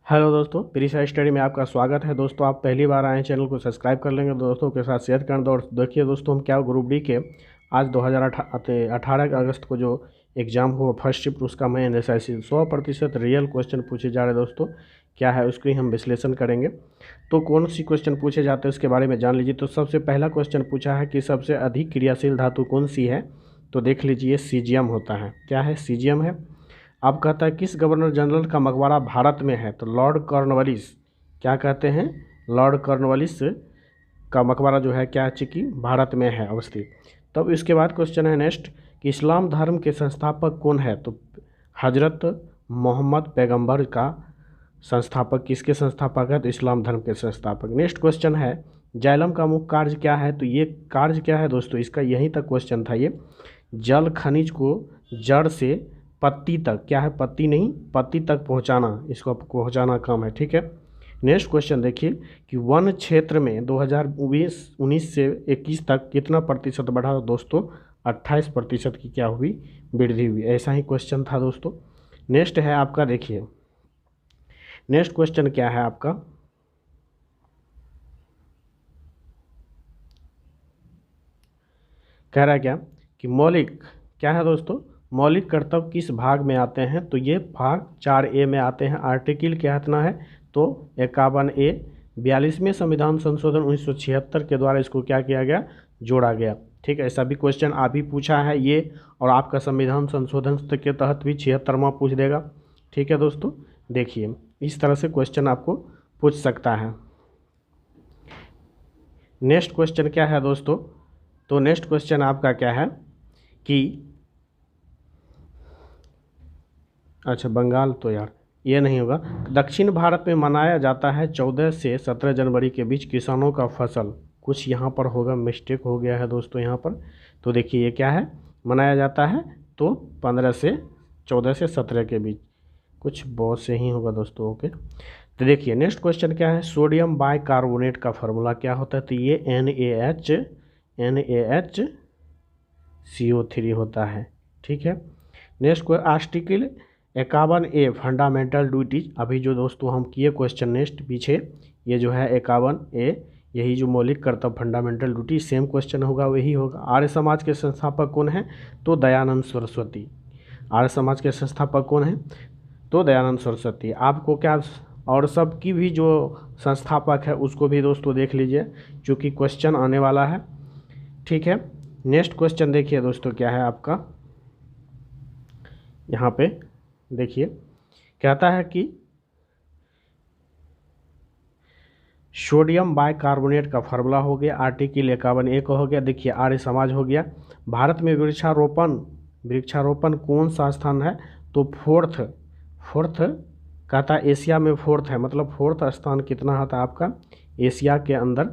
Hello दोस्तों, प्रीसा study में आपका स्वागत है। दोस्तों, आप पहली बार आए हैं, चैनल को सब्सक्राइब कर लेंगे, दोस्तों के साथ शेयर कर दो। और देखिए दोस्तों, हम क्या ग्रुप डी के आज 2018 अगस्त को जो एग्ज़ाम हुआ फर्स्ट शिफ्ट, उसका मैं एनालिसिस 100% रियल क्वेश्चन पूछे जा रहे हैं। दोस्तों क्या है उसको ही हम विश्लेषण करेंगे। तो कौन सी क्वेश्चन पूछे जाते हैं उसके बारे में जान लीजिए। तो सबसे पहला क्वेश्चन पूछा है कि सबसे अधिक क्रियाशील धातु कौन सी है। तो देख लीजिए, सीजियम होता है। क्या है? सीजियम है। अब कहता है किस गवर्नर जनरल का मकबरा भारत में है। तो लॉर्ड कॉर्नवालिस। क्या कहते हैं? लॉर्ड कॉर्नवालिस का मकबरा जो है क्या चूँकि भारत में है अवस्थित। तब इसके बाद क्वेश्चन है नेक्स्ट कि इस्लाम धर्म के संस्थापक कौन है। तो हजरत मोहम्मद पैगंबर का संस्थापक, किसके संस्थापक है? तो इस्लाम धर्म के संस्थापक। नेक्स्ट क्वेश्चन है जाइलम का मुख्य कार्य क्या है। तो ये कार्य क्या है दोस्तों, इसका यहीं तक क्वेश्चन था। ये जल खनिज को जड़ से पत्ती तक, क्या है? पत्ती नहीं, पत्ती तक पहुंचाना, इसको पहुंचाना काम है। ठीक है। नेक्स्ट क्वेश्चन देखिए कि वन क्षेत्र में 2019 से 21 तक कितना प्रतिशत बढ़ा। दोस्तों 28% की क्या हुई? वृद्धि हुई। ऐसा ही क्वेश्चन था दोस्तों। नेक्स्ट है आपका, देखिए नेक्स्ट क्वेश्चन क्या है आपका, कह रहा है क्या कि मौलिक, क्या है दोस्तों, मौलिक कर्तव्य किस भाग में आते हैं। तो ये भाग 4A में आते हैं। आर्टिकल क्या इतना है? तो 51A। 42वें संविधान संशोधन 1976 के द्वारा इसको क्या किया गया? जोड़ा गया। ठीक है। ऐसा भी क्वेश्चन आप भी पूछा है ये, और आपका संविधान संशोधन के तहत भी 76वां पूछ देगा। ठीक है दोस्तों, देखिए इस तरह से क्वेश्चन आपको पूछ सकता है। नेक्स्ट क्वेश्चन क्या है दोस्तों, तो नेक्स्ट क्वेश्चन आपका क्या है कि अच्छा बंगाल, तो यार ये नहीं होगा। दक्षिण भारत में मनाया जाता है 14 से 17 जनवरी के बीच किसानों का फसल। कुछ यहाँ पर होगा, मिस्टेक हो गया है दोस्तों यहाँ पर। तो देखिए ये क्या है, मनाया जाता है तो 14 से 17 के बीच, कुछ बहुत से ही होगा दोस्तों। ओके। तो देखिए नेक्स्ट क्वेश्चन क्या है, सोडियम बाइकार्बोनेट का फार्मूला क्या होता है। तो ये NaCO3 होता है। ठीक है। Next article 51A fundamental duties, अभी जो दोस्तों हम किए क्वेश्चन नेक्स्ट पीछे, ये जो है 51A, यही जो मौलिक कर्तव्य फंडामेंटल ड्यूटी, सेम क्वेश्चन होगा, वही होगा। आर्य समाज के संस्थापक कौन है। तो दयानंद सरस्वती। आर्य समाज के संस्थापक कौन है। तो दयानंद सरस्वती। आपको क्या, और सबकी भी जो संस्थापक है उसको भी दोस्तों देख लीजिए, क्योंकि क्वेश्चन आने वाला है। ठीक है। नेक्स्ट क्वेश्चन देखिए दोस्तों क्या है आपका, यहाँ पे देखिए कहता है कि सोडियम बाइकार्बोनेट का फार्मूला हो गया, आर्टिकल 51A का हो गया। देखिए आर्य समाज हो गया। भारत में वृक्षारोपण कौन सा स्थान है। तो फोर्थ कहता है एशिया में फोर्थ है, मतलब फोर्थ स्थान कितना होता है आपका एशिया के अंदर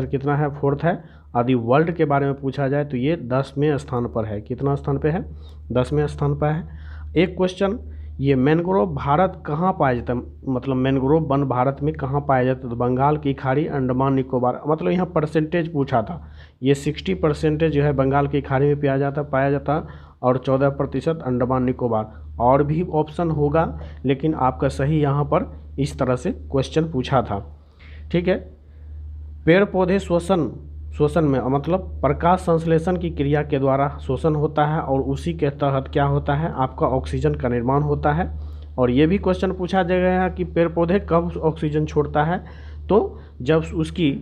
कितना है? फोर्थ है। यदि वर्ल्ड के बारे में पूछा जाए तो ये 10वें स्थान पर है। कितना स्थान पे है? 10वें स्थान पर है। एक क्वेश्चन, ये मैंग्रोव भारत कहाँ पाया जाता है, मतलब मैंग्रोव वन भारत में कहाँ पाया जाता है। तो बंगाल की खाड़ी, अंडमान निकोबार, मतलब यहाँ परसेंटेज पूछा था। ये 60% जो है बंगाल की खाड़ी में पाया जाता और 14% अंडमान निकोबार। और भी ऑप्शन होगा, लेकिन आपका सही यहाँ पर इस तरह से क्वेश्चन पूछा था। ठीक है। पेड़ पौधे शोषण में, मतलब प्रकाश संश्लेषण की क्रिया के द्वारा शोषण होता है, और उसी के तहत क्या होता है आपका ऑक्सीजन का निर्माण होता है। और ये भी क्वेश्चन पूछा गया है कि पेड़ पौधे कब ऑक्सीजन छोड़ता है। तो जब उसकी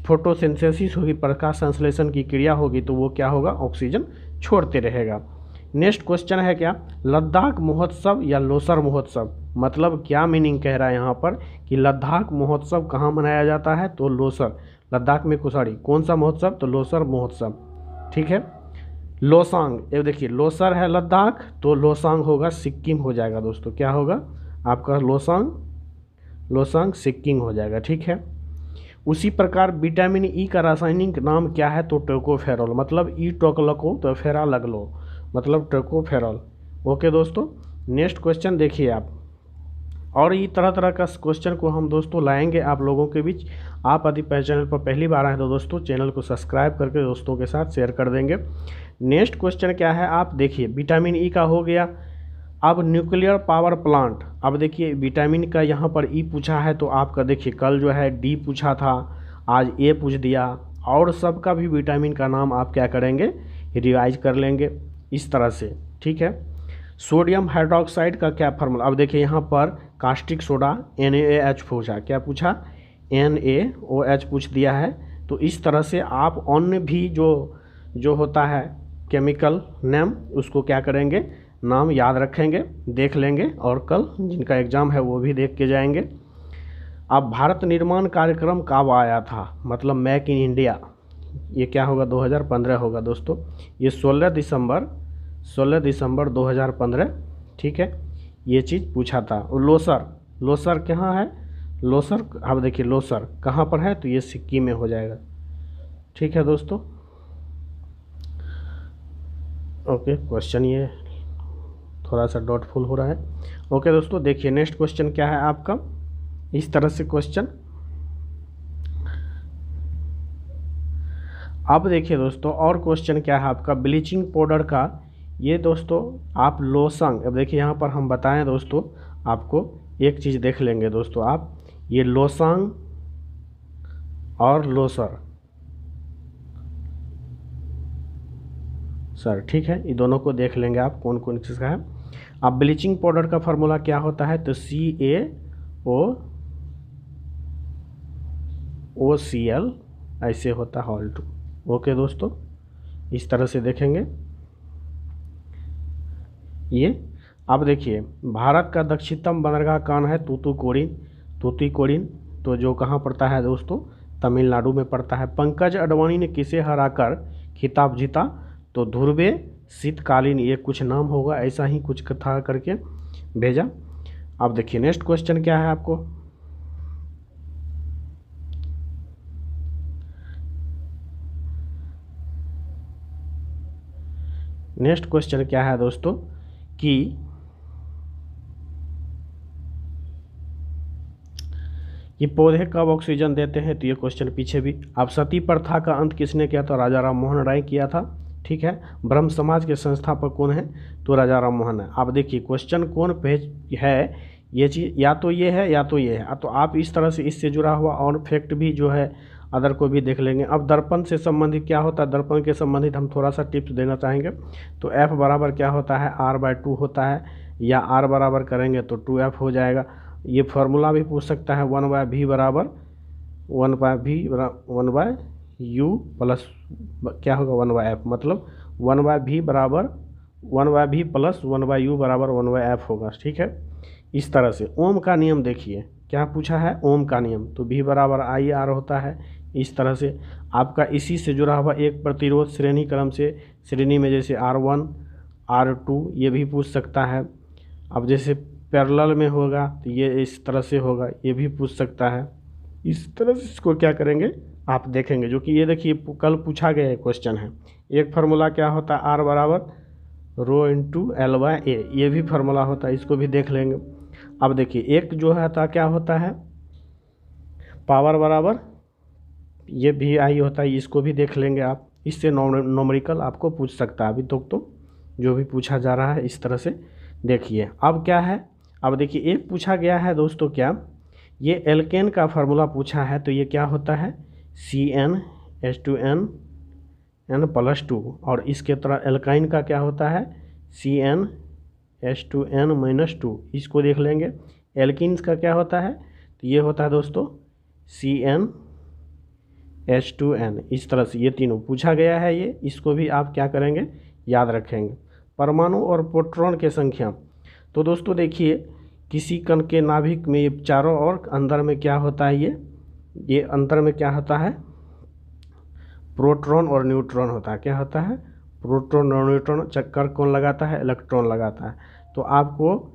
फोटोसिंथेसिस होगी, प्रकाश संश्लेषण की क्रिया होगी, तो वो क्या होगा? ऑक्सीजन छोड़ते रहेगा। नेक्स्ट क्वेश्चन है क्या, लद्दाख महोत्सव या लोसर महोत्सव, मतलब क्या मीनिंग कह रहा है यहाँ पर कि लद्दाख महोत्सव कहाँ मनाया जाता है। तो लोसर, लद्दाख में कुसाड़ी, कौन सा महोत्सव। तो लोसर महोत्सव। ठीक है। लोसांग, ये देखिए लोसर है लद्दाख, तो लोसांग होगा सिक्किम हो जाएगा दोस्तों। क्या होगा आपका? लोसांग सिक्किम हो जाएगा। ठीक है। उसी प्रकार विटामिन ई का रासायनिक नाम क्या है। तो टोकोफेरॉल, मतलब ई टोकलको तो फेरा लगलो, मतलब टोकोफेरॉल। ओके दोस्तों। नेक्स्ट क्वेश्चन देखिए आप, और ये तरह तरह का क्वेश्चन को हम दोस्तों लाएंगे आप लोगों के बीच। आप यदि चैनल पर पहली बार आए तो दोस्तों चैनल को सब्सक्राइब करके दोस्तों के साथ शेयर कर देंगे। नेक्स्ट क्वेश्चन क्या है आप देखिए, विटामिन ई का हो गया। अब न्यूक्लियर पावर प्लांट, अब देखिए विटामिन का यहाँ पर ई पूछा है, तो आपका देखिए कल जो है डी पूछा था, आज ए पूछ दिया, और सबका भी विटामिन का नाम आप क्या करेंगे, रिवाइज कर लेंगे इस तरह से, ठीक है। सोडियम हाइड्रोक्साइड का क्या फार्मूला, अब देखिए यहाँ पर कास्टिक सोडा NaOH पूछा, क्या पूछा, NaOH पूछ दिया है। तो इस तरह से आप अन्य भी जो होता है केमिकल नेम, उसको क्या करेंगे, नाम याद रखेंगे, देख लेंगे, और कल जिनका एग्ज़ाम है वो भी देख के जाएंगे। अब भारत निर्माण कार्यक्रम कब आया था, मतलब मेक इन इंडिया, ये क्या होगा, 2015 होगा दोस्तों। ये 16 दिसंबर 2015, ठीक है, ये चीज़ पूछा था। और लोसर कहाँ है, लोसर, अब देखिए लोसर कहाँ पर है, तो ये सिक्किम में हो जाएगा, ठीक है दोस्तों। ओके, क्वेश्चन ये थोड़ा सा डाउटफुल हो रहा है। ओके दोस्तों, देखिए नेक्स्ट क्वेश्चन क्या है आपका, इस तरह से क्वेश्चन। अब देखिए दोस्तों और क्वेश्चन क्या है आपका, ब्लीचिंग पाउडर का, ये दोस्तों आप लोसंग, अब देखिए यहाँ पर हम बताएं दोस्तों आपको एक चीज़ देख लेंगे दोस्तों, आप ये लोसंग और लोसर सर, ठीक है, ये दोनों को देख लेंगे आप कौन कौन चीज़ का है। अब ब्लीचिंग पाउडर का फार्मूला क्या होता है, तो CaOCl ऐसे होता है हॉल 2। ओके दोस्तों, इस तरह से देखेंगे ये। अब देखिए भारत का दक्षिणतम बंदरगाह कौन है, तूतुकुड़ीन, तो जो कहाँ पड़ता है दोस्तों, तमिलनाडु में पड़ता है। पंकज अडवाणी ने किसे हराकर खिताब जीता, तो ध्रुवे शीतकालीन, ये कुछ नाम होगा, ऐसा ही कुछ कथा करके भेजा। अब देखिए नेक्स्ट क्वेश्चन क्या है आपको, नेक्स्ट क्वेश्चन क्या है दोस्तों कि ये पौधे कब ऑक्सीजन देते हैं, तो ये क्वेश्चन पीछे भी। अब सती प्रथा का अंत किसने किया, तो राजा राम मोहन राय किया था, ठीक है। ब्रह्म समाज के संस्थापक कौन है, तो राजा राम मोहन है। अब देखिए क्वेश्चन कौन पेज है, ये चीज़ या तो ये है या तो ये है, तो आप इस तरह से इससे जुड़ा हुआ और फैक्ट भी जो है अदर को भी देख लेंगे। अब दर्पण से संबंधित क्या होता है, दर्पण के संबंधित हम थोड़ा सा टिप्स देना चाहेंगे। तो F बराबर क्या होता है, R/2 होता है, या R बराबर करेंगे तो 2F हो जाएगा। ये फार्मूला भी पूछ सकता है, 1/V बराबर 1/U प्लस क्या होगा 1/F, मतलब 1/V बराबर 1/V प्लस 1/U बराबर 1/F होगा, ठीक है। इस तरह से ओम का नियम देखिए क्या पूछा है, ओम का नियम, तो V बराबर IR होता है। इस तरह से आपका इसी से जुड़ा हुआ एक प्रतिरोध श्रेणी क्रम से श्रेणी में, जैसे R1 R2 ये भी पूछ सकता है। अब जैसे पैरेलल में होगा तो ये इस तरह से होगा, ये भी पूछ सकता है। इस तरह से इसको क्या करेंगे आप देखेंगे, जो कि ये देखिए कल पूछा गया क्वेश्चन है। एक फार्मूला क्या होता है, R बराबर ρ/L/A, ये भी फार्मूला होता है, इसको भी देख लेंगे। अब देखिए एक जो है था क्या होता है, पावर बराबर ये VI होता है, इसको भी देख लेंगे आप। इससे नॉमरिकल आपको पूछ सकता है, अभी तो जो भी पूछा जा रहा है इस तरह से देखिए। अब क्या है, अब देखिए एक पूछा गया है दोस्तों क्या, ये एल्केन का फार्मूला पूछा है, तो ये क्या होता है CnH2n+2, और इसके तरह एल्काइन का क्या होता है CnH2n-2, इसको देख लेंगे। एल्किन्स का क्या होता है, तो ये होता है दोस्तों CnH2n। इस तरह से ये तीनों पूछा गया है, ये इसको भी आप क्या करेंगे याद रखेंगे। परमाणु और प्रोटॉन के संख्या, तो दोस्तों देखिए किसी कण के नाभिक में ये चारों और अंदर में क्या होता है, ये अंदर में क्या होता है, प्रोटॉन और न्यूट्रॉन होता है। क्या होता है, प्रोटॉन और न्यूट्रॉन, चक्कर कौन लगाता है, इलेक्ट्रॉन लगाता है। तो आपको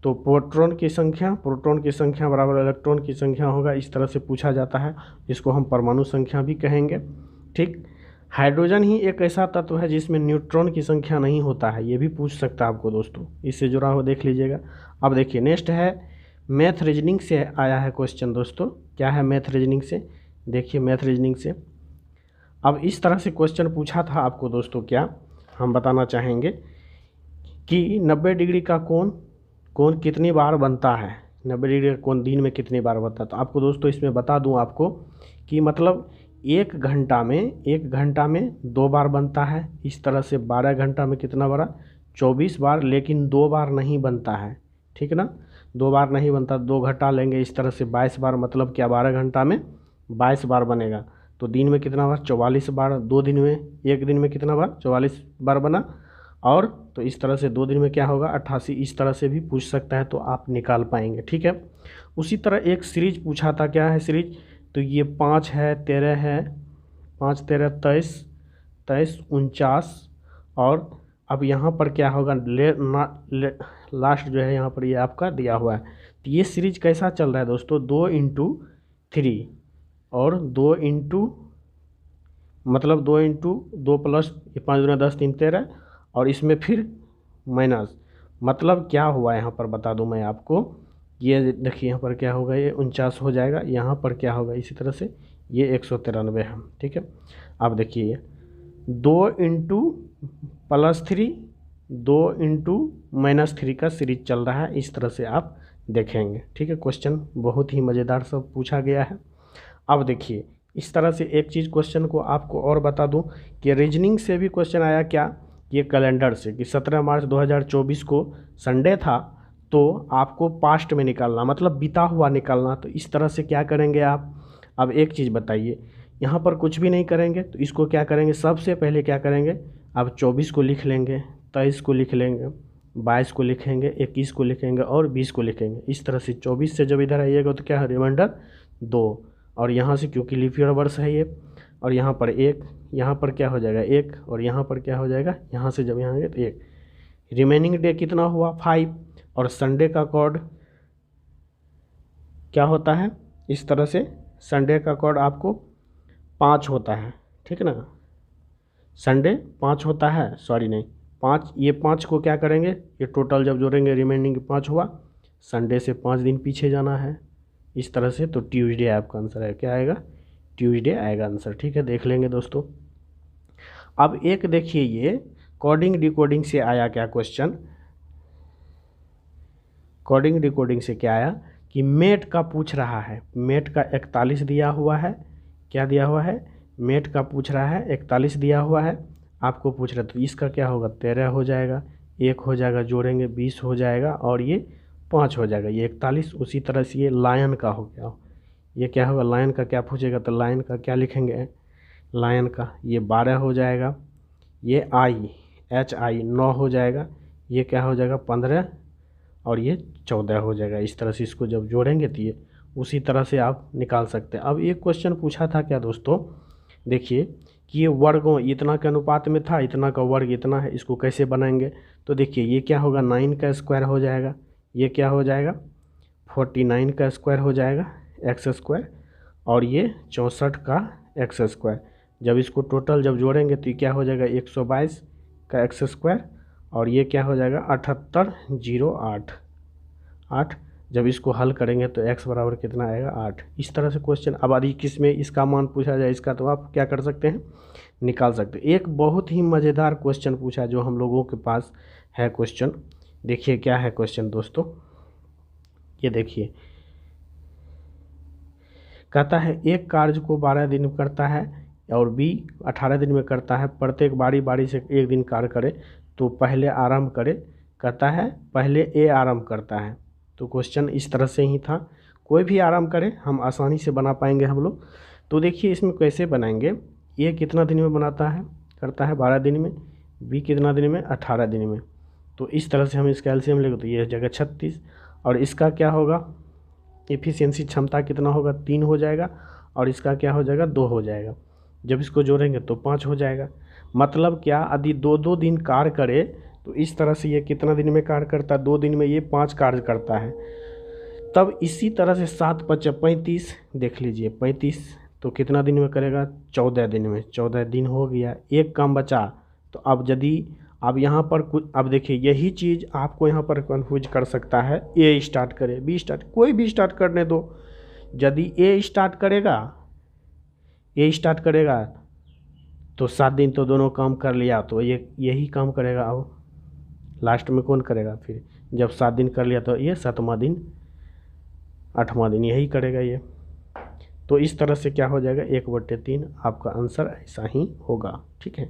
तो प्रोटॉन की संख्या बराबर इलेक्ट्रॉन की संख्या होगा, इस तरह से पूछा जाता है, इसको हम परमाणु संख्या भी कहेंगे, ठीक। हाइड्रोजन ही एक ऐसा तत्व है जिसमें न्यूट्रॉन की संख्या नहीं होता है, ये भी पूछ सकता है आपको दोस्तों, इससे जुड़ा हुआ देख लीजिएगा। अब देखिए नेक्स्ट है मैथ रीजनिंग से आया है क्वेश्चन दोस्तों, क्या है मैथ रीजनिंग से, देखिए मैथ रीजनिंग से अब इस तरह से क्वेश्चन पूछा था आपको दोस्तों, क्या हम बताना चाहेंगे कि 90 डिग्री का कोण कितनी बार बनता है, 90 डिग्री का कोण दिन में कितनी बार बनता है। तो आपको दोस्तों इसमें बता दूं आपको कि मतलब 1 घंटा में 2 बार बनता है। इस तरह से 12 घंटा में कितना बार, 24 बार, लेकिन 2 बार नहीं बनता है, ठीक ना, 2 बार नहीं बनता, 2 घटा लेंगे, इस तरह से 22 बार, मतलब क्या 12 घंटा में 22 बार बनेगा। तो दिन में कितना बार, 44 बार, 2 दिन में, 1 दिन में कितना बार, 44 बार बना। और तो इस तरह से 2 दिन में क्या होगा, 88। इस तरह से भी पूछ सकता है, तो आप निकाल पाएंगे, ठीक है। उसी तरह एक सीरीज पूछा था, क्या है सीरीज, तो ये 5 है, 13 है, 5 13 23, 23 49। और अब यहाँ पर क्या होगा, लास्ट जो है यहाँ पर ये आपका दिया हुआ है। तो ये सीरीज कैसा चल रहा है दोस्तों, 2 × 3 और 2 × मतलब 2 × 2 प्लस 5 × 10 3 13, और इसमें फिर माइनस, मतलब क्या हुआ यहाँ पर बता दूँ मैं आपको। ये देखिए यहाँ पर क्या होगा, ये 49 हो जाएगा, यहाँ पर क्या होगा, इसी तरह से ये 193 है, ठीक है। अब देखिए ये 2 × +3 2 × -3 का सीरीज चल रहा है, इस तरह से आप देखेंगे, ठीक है। क्वेश्चन बहुत ही मज़ेदार सब पूछा गया है। अब देखिए इस तरह से एक चीज़ क्वेश्चन को आपको और बता दूं कि रीजनिंग से भी क्वेश्चन आया, क्या, ये कैलेंडर से, कि 17 मार्च 2024 को संडे था, तो आपको पास्ट में निकालना, मतलब बीता हुआ निकालना। तो इस तरह से क्या करेंगे आप, अब एक चीज़ बताइए, यहाँ पर कुछ भी नहीं करेंगे, तो इसको क्या करेंगे, सबसे पहले क्या करेंगे, अब 24 को लिख लेंगे, 23 को लिख लेंगे, 22 को लिखेंगे, 21 को लिखेंगे और 20 को लिखेंगे। इस तरह से 24 से जब इधर आइएगा तो क्या है, रिमाइंडर 2, और यहाँ से क्योंकि लीप ईयर वर्ष है ये, और यहाँ पर 1, यहाँ पर क्या हो जाएगा 1, और यहाँ पर क्या हो जाएगा, यहाँ से जब यहाँ आएंगे तो 1, रिमेनिंग डे कितना हुआ 5, और संडे का कोड क्या होता है, इस तरह से संडे का कोड आपको 5 होता है, ठीक ना, संडे 5 होता है, सॉरी नहीं 5, ये 5 को क्या करेंगे, ये टोटल जब जोड़ेंगे रिमेनिंग 5 हुआ, संडे से 5 दिन पीछे जाना है, इस तरह से। तो ट्यूसडे आपका आंसर है, क्या आएगा, ट्यूसडे आएगा आंसर, ठीक है। देख लेंगे दोस्तों। अब एक देखिए ये कोडिंग डिकोडिंग से आया क्या क्वेश्चन, कोडिंग डिकोडिंग से क्या आया कि मेट का पूछ रहा है, मेट का 41 दिया हुआ है, क्या दिया हुआ है, मेट का पूछ रहा है, 41 दिया हुआ है, आपको पूछ रहा है, तो इसका क्या होगा, 13 हो जाएगा, 1 हो जाएगा, जोड़ेंगे 20 हो जाएगा, और ये 5 हो जाएगा, ये 41। उसी तरह से ये लायन का हो गया, ये क्या होगा, लायन का क्या पूछेगा, तो लायन का क्या लिखेंगे, लायन का ये 12 हो जाएगा, ये HI 9 हो जाएगा, ये क्या हो जाएगा 15, और ये 14 हो जाएगा। इस तरह से इसको जब जोड़ेंगे तो ये उसी तरह से आप निकाल सकते हैं। अब एक क्वेश्चन पूछा था क्या दोस्तों, देखिए कि ये वर्गों इतना के अनुपात में था, इतना का वर्ग इतना है, इसको कैसे बनाएंगे। तो देखिए ये क्या होगा, 9 का स्क्वायर हो जाएगा, ये क्या हो जाएगा 49 का स्क्वायर हो जाएगा x², और ये 64 का x²। जब इसको टोटल जब जोड़ेंगे तो ये क्या हो जाएगा 122 का x², और ये क्या हो जाएगा 7808। जब इसको हल करेंगे तो x बराबर कितना आएगा 8। इस तरह से क्वेश्चन, अब यदि किस में इसका मान पूछा जाए इसका, तो आप क्या कर सकते हैं, निकाल सकते हैं। एक बहुत ही मज़ेदार क्वेश्चन पूछा जो हम लोगों के पास है क्वेश्चन, देखिए क्या है क्वेश्चन दोस्तों, ये देखिए कहता है एक कार्य को 12 दिन में करता है और B 18 दिन में करता है, प्रत्येक बारी बारी से 1 दिन कार्य करे, तो पहले आरंभ करे, कहता है पहले A आरंभ करता है। तो क्वेश्चन इस तरह से ही था, कोई भी आरंभ करे हम आसानी से बना पाएंगे हम लोग। तो देखिए इसमें कैसे बनाएंगे, A कितना दिन में बनाता है, करता है 12 दिन में, B कितना दिन में 18 दिन में। तो इस तरह से हम इसका एलसीएम लेंगे तो ये जगह 36, और इसका क्या होगा, एफिशिएंसी क्षमता कितना होगा 3 हो जाएगा, और इसका क्या हो जाएगा 2 हो जाएगा। जब इसको जोड़ेंगे तो 5 हो जाएगा। मतलब क्या, यदि 2-2 दिन कार्य करे तो इस तरह से ये कितना दिन में कार्य करता है, 2 दिन में ये 5 कार्य करता है। तब इसी तरह से 7 × 5 = 35, देख लीजिए 35, तो कितना दिन में करेगा 14 दिन में, 14 दिन हो गया, एक काम बचा। तो अब यदि अब यहाँ पर कुछ, अब देखिए यही चीज़ आपको यहाँ पर कन्फ्यूज कर सकता है, A स्टार्ट करे B स्टार्ट, कोई भी स्टार्ट करने दो। यदि A स्टार्ट करेगा तो 7 दिन तो दोनों काम कर लिया, तो ये यही काम करेगा। अब लास्ट में कौन करेगा? फिर जब 7 दिन कर लिया तो ये 7वां दिन 8वां दिन यही करेगा ये। तो इस तरह से क्या हो जाएगा, 1/3 आपका आंसर ऐसा ही होगा। ठीक है,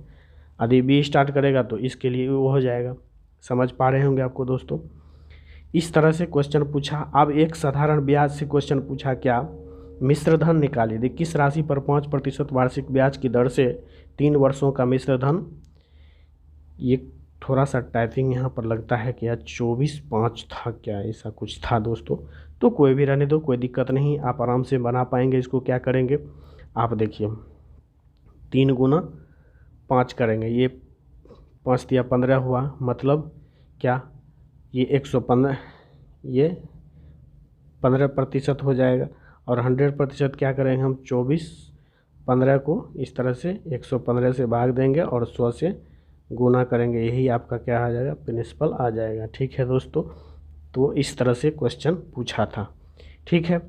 यदि बी स्टार्ट करेगा तो इसके लिए वो हो जाएगा। समझ पा रहे होंगे आपको दोस्तों। इस तरह से क्वेश्चन पूछा। अब एक साधारण ब्याज से क्वेश्चन पूछा, क्या मिश्र धन निकालिए। देखिए किस राशि पर 5% वार्षिक ब्याज की दर से 3 वर्षों का मिश्र धन, ये थोड़ा सा टाइपिंग यहाँ पर लगता है कि यार 24/5 था क्या, ऐसा कुछ था दोस्तों। तो कोई भी रहने दो, कोई दिक्कत नहीं, आप आराम से बना पाएंगे। इसको क्या करेंगे आप देखिए, 3 गुना 5 करेंगे, ये 5 दिया 15 हुआ, मतलब क्या ये 115, ये 15% हो जाएगा। और 100% क्या करेंगे हम, 24/15 को इस तरह से 115 से भाग देंगे और 100 से गुना करेंगे, यही आपका क्या आ जाएगा, प्रिंसिपल आ जाएगा। ठीक है दोस्तों, तो इस तरह से क्वेश्चन पूछा था। ठीक है,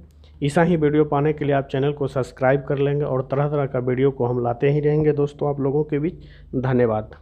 ऐसा ही वीडियो पाने के लिए आप चैनल को सब्सक्राइब कर लेंगे और तरह तरह का वीडियो को हम लाते ही रहेंगे दोस्तों आप लोगों के बीच। धन्यवाद।